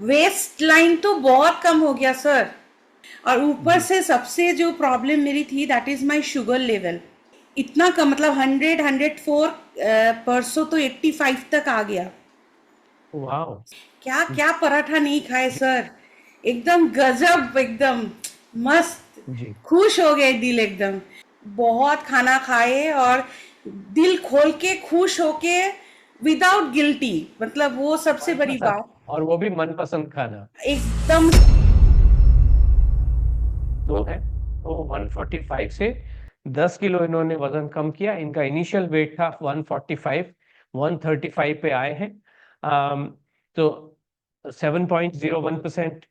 Waste line तो बहुत कम हो गया सर। और ऊपर जी। से सबसे जो प्रॉब्लम मेरी थी that is my sugar level. इतना कम, मतलब 100 104, परसों तो 85 तक आ गया। वाह। क्या क्या पराठा नहीं खाए सर, एकदम गजब, एकदम मस्त। जी। खुश हो गए दिल एकदम। बहुत खाना खाए और दिल खोल के खुश होके, विदाउट गिल्टी, मतलब वो सबसे बड़ी मनपसंद, बात। और वो भी मनपसंद खाना एकदम। तो है। तो 145 से 10 किलो इन्होंने वजन कम किया। इनका इनिशियल वेट था 145, 135 पे आए हैं। तो 7.01%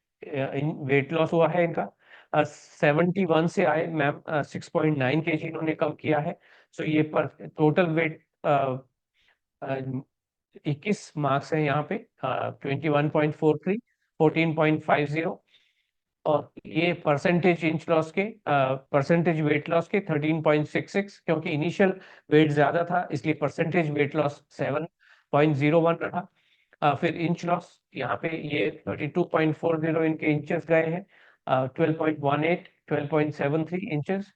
वेट लॉस हुआ है इनका। 71 से आए मैम, 6.9 kg इन्होंने कम किया है। सो ये पर टोटल वेट 21 मार्क्स है यहाँ पे। 21.43, 14.50। और ये परसेंटेज इंच लॉस के, परसेंटेज वेट लॉस के 13.66, क्योंकि इनिशियल वेट ज्यादा था इसलिए परसेंटेज वेट लॉस 7.01 रहा। फिर इंच लॉस यहाँ पे ये 32.40 इनके इंचेस गए हैं। 12.18, 12.73 इंचेस,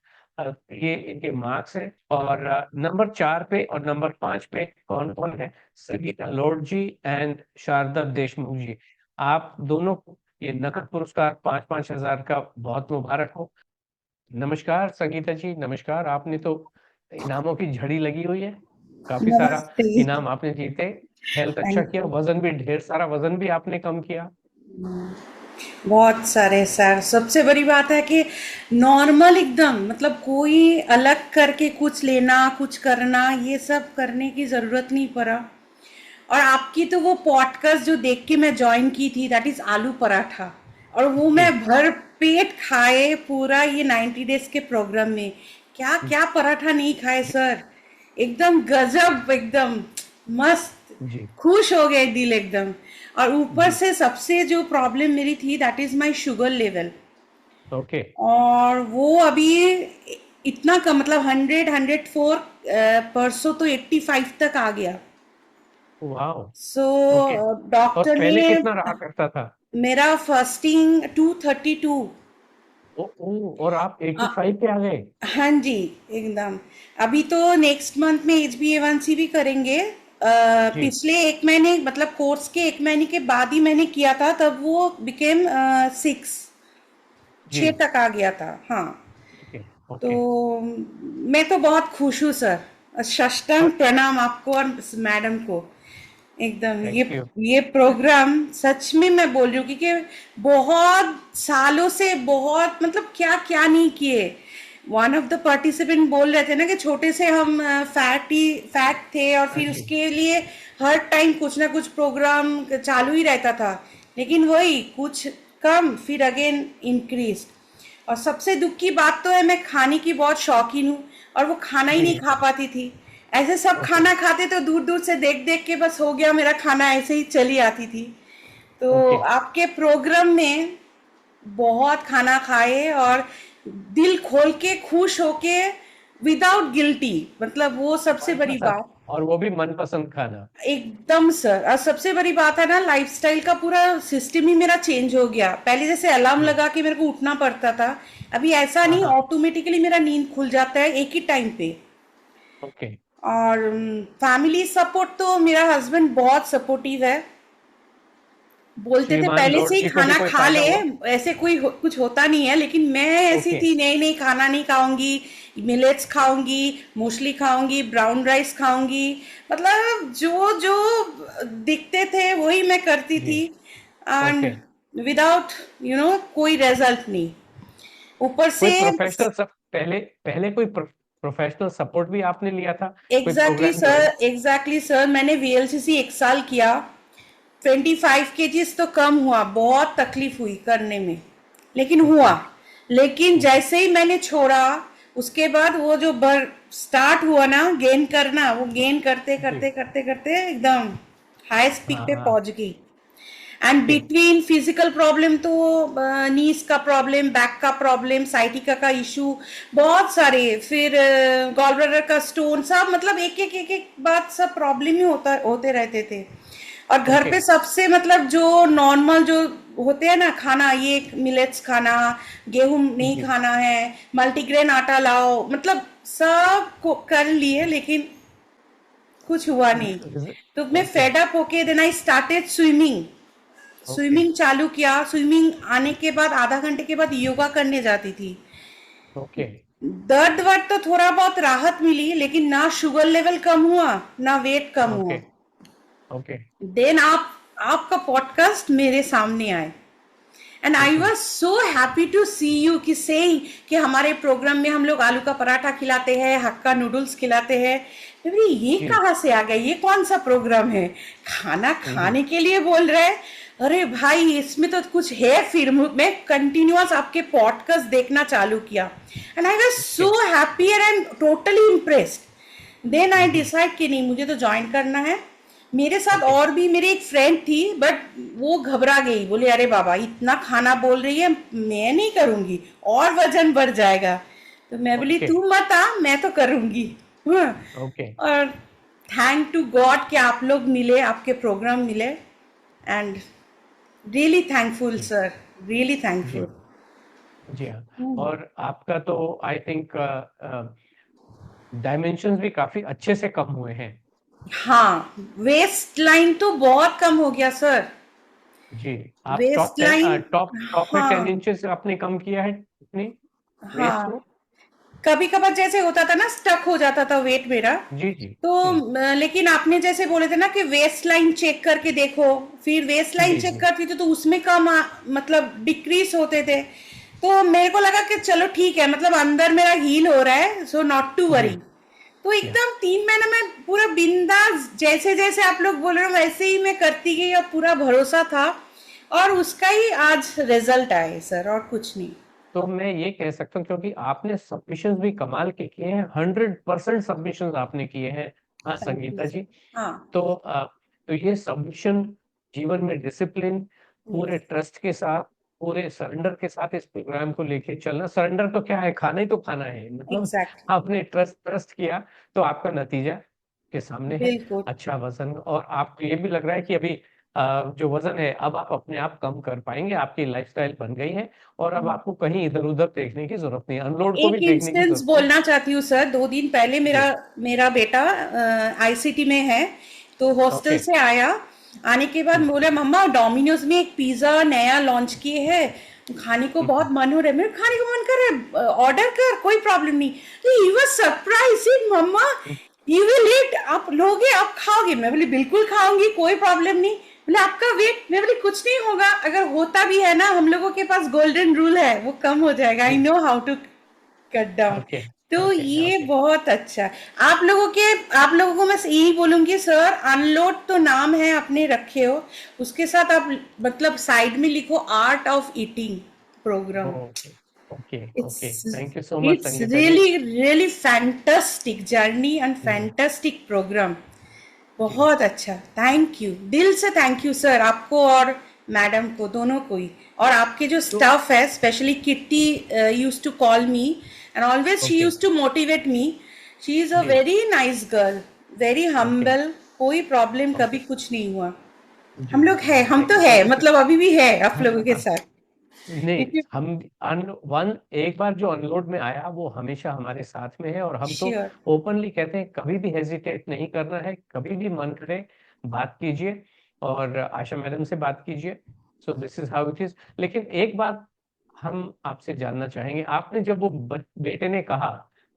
ये इनके मार्क्स है। और नंबर 4 पे और नंबर 5 पे कौन कौन है? संगीता लोड जी एंड शारदा देशमुख जी। आप दोनों को ये नकद पुरस्कार 5-5 हजार का बहुत मुबारक हो। नमस्कार संगीता जी, नमस्कार। आपने तो इनामों की झड़ी लगी हुई है, काफी सारा नमस्ते। इनाम आपने जीते। हेल्थ अच्छा थैंक किया, यू। वजन भी ढेर सारा, वजन भी आपने कम किया। बहुत सारे सर, सबसे बड़ी बात है कि नॉर्मल एकदम, मतलब कोई अलग करके कुछ लेना कुछ करना ये सब करने की ज़रूरत नहीं पड़ा। और आपकी तो वो पॉडकास्ट जो देख के मैं ज्वाइन की थी दैट इज़ आलू पराठा, और वो जी। मैं भर पेट खाए पूरा ये 90 डेज के प्रोग्राम में। क्या क्या पराठा नहीं खाए जी। सर, एकदम गजब, एकदम मस्त। जी। खुश हो गए दिल एकदम। और ऊपर जी। से सबसे जो प्रॉब्लम मेरी थी that is my sugar level. Okay. और वो अभी इतना कम, मतलब 100 104, परसों तो 85 तक आ गया। वाह। So okay. और डॉक्टर पहले ने, कितना रहा करता था? मेरा फास्टिंग 232। और आप 85 पे आ गए? हाँ जी, एकदम। अभी तो नेक्स्ट मंथ में HbA1c भी करेंगे। जी। पिछले एक महीने, मतलब कोर्स के एक महीने के बाद ही मैंने किया था, तब वो बिकेम 6, जी। 6 तक आ गया था, हाँ। ओके। तो ओके। मैं तो बहुत खुश हूँ सर। साष्टांग और प्रणाम आपको और मैडम को। एकदम थैंक यू। ये प्रोग्राम सच में मैं बोल रही हूँ, क्योंकि बहुत सालों से, बहुत मतलब क्या क्या नहीं किए। वन ऑफ द पार्टिसिपेंट बोल रहे थे ना कि छोटे से हम फैट थे, और हाँ फिर जी। उसके लिए हर टाइम कुछ ना कुछ प्रोग्राम चालू ही रहता था। लेकिन वही कुछ कम, फिर अगेन इंक्रीज। और सबसे दुख की बात तो है, मैं खाने की बहुत शौकीन हूँ, और वो खाना ही जी। नहीं खा पाती थी। ऐसे सब ओके। खाना खाते तो दूर दूर से देख देख के बस हो गया, मेरा खाना ऐसे ही चली आती थी। तो ओके। आपके प्रोग्राम में बहुत खाना खाए और दिल खोल के खुश होके, विदाउट गिल्टी, मतलब वो सबसे बड़ी मनपसंद, बात। और वो भी मनपसंद खाना। एकदम सर। और सबसे बड़ी बात है ना, लाइफस्टाइल का पूरा सिस्टम ही मेरा चेंज हो गया। पहले जैसे अलार्म जी। लगा के मेरे को उठना पड़ता था, अभी ऐसा हाँ नहीं, हाँ। ऑटोमेटिकली मेरा नींद खुल जाता है एक ही टाइम पे। ओके। और फैमिली सपोर्ट तो मेरा हस्बैंड बहुत सपोर्टिव है। बोलते थे श्रीमान पहले से लॉर्ड ही जी को भी खाना कोई खा फायदा ले, हुआ? ऐसे कुछ होता नहीं है, लेकिन मैं ऐसी ओके। थी, नहीं नहीं खाना नहीं खाऊंगी, मिलेट्स खाऊंगी, मूसली खाऊंगी, ब्राउन राइस खाऊंगी, मतलब जो जो दिखते थे वही मैं करती जी। थी। And okay. विदाउट कोई रिजल्ट नहीं, ऊपर कोई से। प्रोफेशनल सब पहले पहले कोई प्रोफेशनल सपोर्ट भी आपने लिया था? कोई exactly program sir, join? Exactly sir, मैंने VLCC 1 साल किया। 25 kgs तो कम हुआ, बहुत तकलीफ हुई करने में, लेकिन ओके। हुआ। लेकिन ओके। जैसे ही मैंने छोड़ा, उसके बाद वो जो बर स्टार्ट हुआ ना गेन करना, वो गेन करते जी। करते करते करते एकदम हाई स्पीड हाँ पे हाँ। पहुंच गई। And okay. Between physical problem तो नीज का प्रॉब्लम, बैक का प्रॉब्लम, साइटिका का इशू, बहुत सारे, फिर गॉल ब्लैडर का स्टोन, सब मतलब एक एक एक एक बात, सब प्रॉब्लम ही होते रहते थे। और घर ओके। पे सबसे मतलब जो नॉर्मल जो होते हैं ना खाना, ये मिलेट्स खाना, गेहूं नहीं जी खाना है, मल्टीग्रेन आटा लाओ, मतलब सब कर लिए लेकिन कुछ हुआ नहीं। तो मैं ओके। फेड अप होके then I started swimming. Okay. Swimming चालू किया। स्विमिंग आने के बाद आधा घंटे के बाद योगा करने जाती थी। ओके। दर्द वर्द तो थोड़ा बहुत राहत मिली, लेकिन ना शुगर लेवल कम हुआ, ना वेट कम हुआ। ओके। ओके। देन आपका पॉडकास्ट मेरे सामने आए एंड आई जी was so happy to see you कि सेइंग कि हमारे प्रोग्राम में हम लोग आलू का पराठा खिलाते हैं, हक्का नूडल्स खिलाते हैं। मैं बोली, ये जी। कहाँ से आ गया, ये कौन सा प्रोग्राम है, खाना हम्म। खाने के लिए बोल रहे हैं। अरे भाई, इसमें तो कुछ है। फिर मैं कंटिन्यूअस आपके पॉडकास्ट देखना चालू किया and I was okay. So happier and totally impressed. Then I hmm. Decide कि नहीं, मुझे तो ज्वाइन करना है। मेरे साथ ओके। और भी मेरी एक फ्रेंड थी, बट वो घबरा गई, बोले अरे बाबा इतना खाना बोल रही है, मैं नहीं करूंगी, और वजन बढ़ जाएगा। तो मैं बोली ओके। तू मत आ, मैं तो करूंगी। हाँ। ओके। और थैंक टू गॉड कि आप लोग मिले, आपके प्रोग्राम मिले एंड रियली थैंकफुल जी। Sir, really thankful. जी। जी हाँ। और आपका तो आई थिंक डायमेंशंस भी काफी अच्छे से कम हुए हैं। हाँ, वेस्ट लाइन तो बहुत कम हो गया सर। जी। आप वेस्ट लाइन, टॉप टॉप में 10 इंचेस आपने कम किया है अपनी वेस्ट हाँ, में। कभी कभार जैसे होता था ना, स्टक हो जाता था वेट मेरा। जी जी तो जी। लेकिन आपने जैसे बोले थे ना कि वेस्ट लाइन चेक करके देखो, फिर वेस्ट लाइन जी चेक जी। करती थी तो उसमें कम मतलब डिक्रीज होते थे। तो मेरे को लगा कि चलो ठीक है, मतलब अंदर मेरा हील हो रहा है, सो नॉट टू जी वरी। तो जी। एकदम 3 महीने में पूरा बिंदास, जैसे जैसे आप लोग बोल रहे हो वैसे ही मैं करती गई और पूरा भरोसा था, और उसका ही आज रिजल्ट आए सर, और कुछ नहीं। तो मैं ये कह सकता हूँ क्योंकि आपने सबमिशंस भी कमाल के किए हैं, 100% सबमिशंस आपने किए हैं। हाँ थैंक यू संगीता सर। जी। हाँ। तो तो ये सबमिशन, जीवन में डिसिप्लिन, पूरे यस। ट्रस्ट के साथ, पूरे सरेंडर के साथ इस प्रोग्राम को लेके चलना। सरेंडर तो क्या है, खाना ही तो खाना है, मतलब एग्जैक्ट। आपने ट्रस्ट ट्रस्ट किया, तो आपका नतीजा के सामने है। बिल्कुल। अच्छा वजन, और आपको ये भी लग रहा है कि अभी जो वजन है अब आप अपने आप कम कर पाएंगे, आपकी लाइफस्टाइल बन गई है, और अब आपको कहीं इधर उधर देखने की जरूरत नहीं है, अनलोड को भी एक देखने की इंस्टेंस जरूरत नहीं। बोलना चाहती हूँ सर। 2 दिन पहले मेरा जी। मेरा बेटा आईसीटी में है, तो हॉस्टल ओके। से आया। आने के बाद हम्म। बोला मम्मा डोमिनोज में एक पिज्जा नया लॉन्च किए हैं, खाने को बहुत हम्म। मन हो रहा है, मेरे खाने को मन कर रहा है, ऑर्डर कर, कोई प्रॉब्लम नहीं। तो ही वाज सरप्राइजिंग, मम्मा हम्म। यू विल ईट, आप लोगे, आप खाओगे। मैं बोली बिल्कुल खाऊंगी, कोई प्रॉब्लम नहीं। बोले आपका वेट, मैं बोली कुछ नहीं होगा, अगर होता भी है ना, हम लोगों के पास गोल्डन रूल है, वो कम हो जाएगा, आई जी। Know how to cut down. Okay. तो ओके। ये ओके। बहुत अच्छा है। आप लोगों को मैं यही बोलूंगी सर, अनलोड तो नाम है आपने रखे हो, उसके साथ आप मतलब साइड में लिखो art of eating program. Okay. Okay. Okay. It's thank you so much it's Sangeeta ji. Really really fantastic journey and जी फैंटास्टिक प्रोग्राम। जी। बहुत अच्छा, थैंक यू, दिल से थैंक यू सर, आपको और मैडम को, दोनों को ही। और आपके जो तो स्टाफ है, specially Kitty used to call me and always she okay. Used to motivate me. She is a जी। Very nice girl, very okay. Humble, कोई प्रॉब्लम ओके। कभी कुछ नहीं हुआ। जी हम लोग जी है, जी। हम थैंक तो यू है, सो मच। मतलब अभी भी है आप हाँ लोगों के हाँ। साथ, नहीं, क्योंकि हम अन वन एक बार जो अनलोड में आया वो हमेशा हमारे साथ में है, और हम तो श्योर। ओपनली कहते हैं कभी भी हेजिटेट नहीं करना है, कभी भी मन करे बात कीजिए, और आशा मैडम से बात कीजिए। So this is how it is. लेकिन एक बात हम आपसे जानना चाहेंगे, आपने जब वो बेटे ने कहा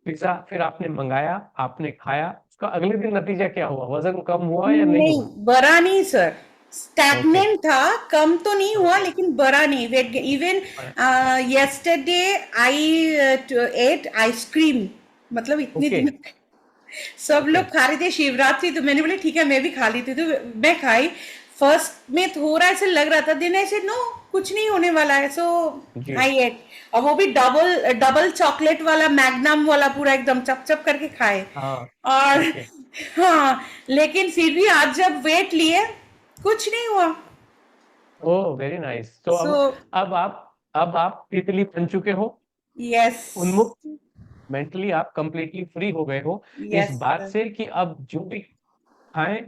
पिज्जा, फिर आपने मंगाया, आपने खाया, उसका अगले दिन नतीजा क्या हुआ, वजन कम हुआ या नहीं नहीं, हुआ? बरा नहीं सर, ओके। स्टैग्नेंट था, कम तो नहीं हुआ ओके। लेकिन बरा नहीं। Weight even yesterday I ate ice cream, मतलब इतने ओके। दिन सब ओके। लोग खा रहे थे शिवरात्रि, तो मैंने बोले ठीक है मैं भी खा ली थी, तो मैं खाई। फर्स्ट में थोड़ा ऐसे लग रहा था, दिन ऐसे नो कुछ नहीं होने वाला है, सो जी। आई एट। और वो भी डबल डबल चॉकलेट वाला, मैग्नम वाला, पूरा एकदम चप चप करके खाए। हाँ। और ओके। हाँ, लेकिन फिर भी आज जब वेट लिए कुछ नहीं हुआ। Oh very nice. तो सो अब आप तितली बन चुके हो, यस। उन्मुक्त, मेंटली आप कंप्लीटली फ्री हो गए हो इस यस बात सर। से कि अब जो भी खाएं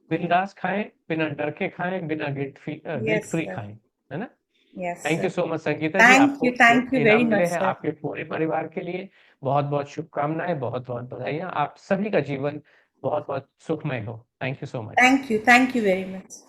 बिंदास खाएं, बिना डर के खाएं, बिना गिल्ट यस फ्री सर। खाएं, है ना। Yes thank you sir. So much Sangeeta ji, आपको जो थैंक यू इनाम वेरी मिले मच हैं सर। आपके पूरे परिवार के लिए बहुत बहुत शुभकामनाएं, बहुत बहुत बधाइयां, आप सभी का जीवन बहुत बहुत सुखमय हो। Thank you so much. Thank you very much.